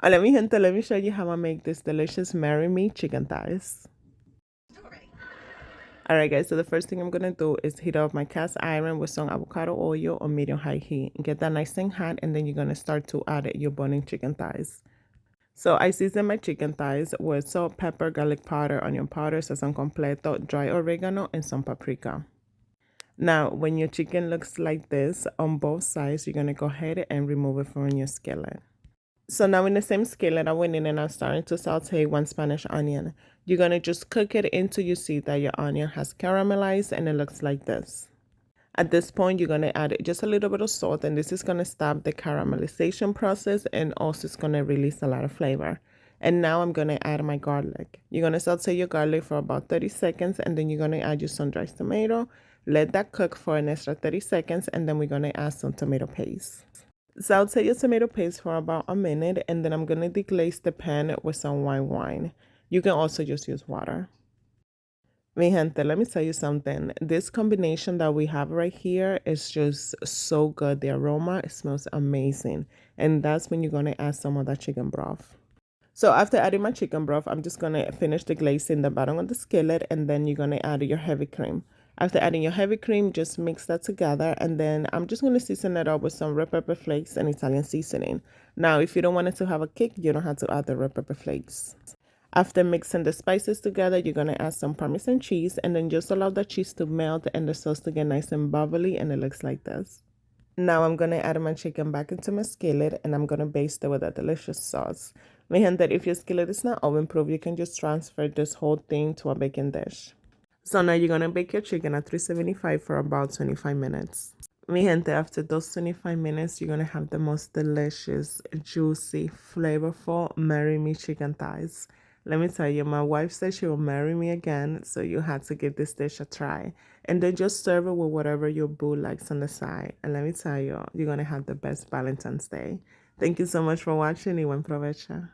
Hola mi gente, let me show you how I make this delicious marry me chicken thighs. Alright guys, so the first thing I'm gonna do is heat up my cast iron with some avocado oil on medium high heat. Get that nice and hot, and then you're gonna start to add your burning chicken thighs. So I season my chicken thighs with salt, pepper, garlic powder, onion powder, sazón completo, dry oregano, and some paprika. Now, when your chicken looks like this on both sides, you're gonna go ahead and remove it from your skillet. So now in the same skillet, I went in and I'm starting to saute one Spanish onion. You're gonna just cook it until you see that your onion has caramelized and it looks like this. At this point, you're gonna add just a little bit of salt, and this is gonna stop the caramelization process, and also it's gonna release a lot of flavor. And now I'm gonna add my garlic. You're gonna saute your garlic for about 30 seconds, and then you're gonna add your sun-dried tomato. Let that cook for an extra 30 seconds, and then we're gonna add some tomato paste. Saute your tomato paste for about a minute, and then I'm gonna deglaze the pan with some white wine. You can also just use water. Mi gente, let me tell you something. This combination that we have right here is just so good. The aroma, it smells amazing. And that's when you're gonna add some of that chicken broth. So after adding my chicken broth, I'm just gonna finish the glazing the bottom of the skillet, and then you're gonna add your heavy cream. After adding your heavy cream, just mix that together, and then I'm just gonna season it up with some red pepper flakes and Italian seasoning. Now, if you don't want it to have a kick, you don't have to add the red pepper flakes. After mixing the spices together, you're gonna add some parmesan cheese, and then just allow the cheese to melt and the sauce to get nice and bubbly, and it looks like this. Now I'm gonna add my chicken back into my skillet, and I'm gonna baste it with a delicious sauce. Mi gente, if your skillet is not oven proof, you can just transfer this whole thing to a baking dish. So now you're gonna bake your chicken at 375 for about 25 minutes. Mi gente, after those 25 minutes, you're gonna have the most delicious, juicy, flavorful marry me chicken thighs. Let me tell you, my wife said she will marry me again, so you had to give this dish a try. And then just serve it with whatever your boo likes on the side. And let me tell you, you're gonna have the best Valentine's Day. Thank you so much for watching y buen provecho.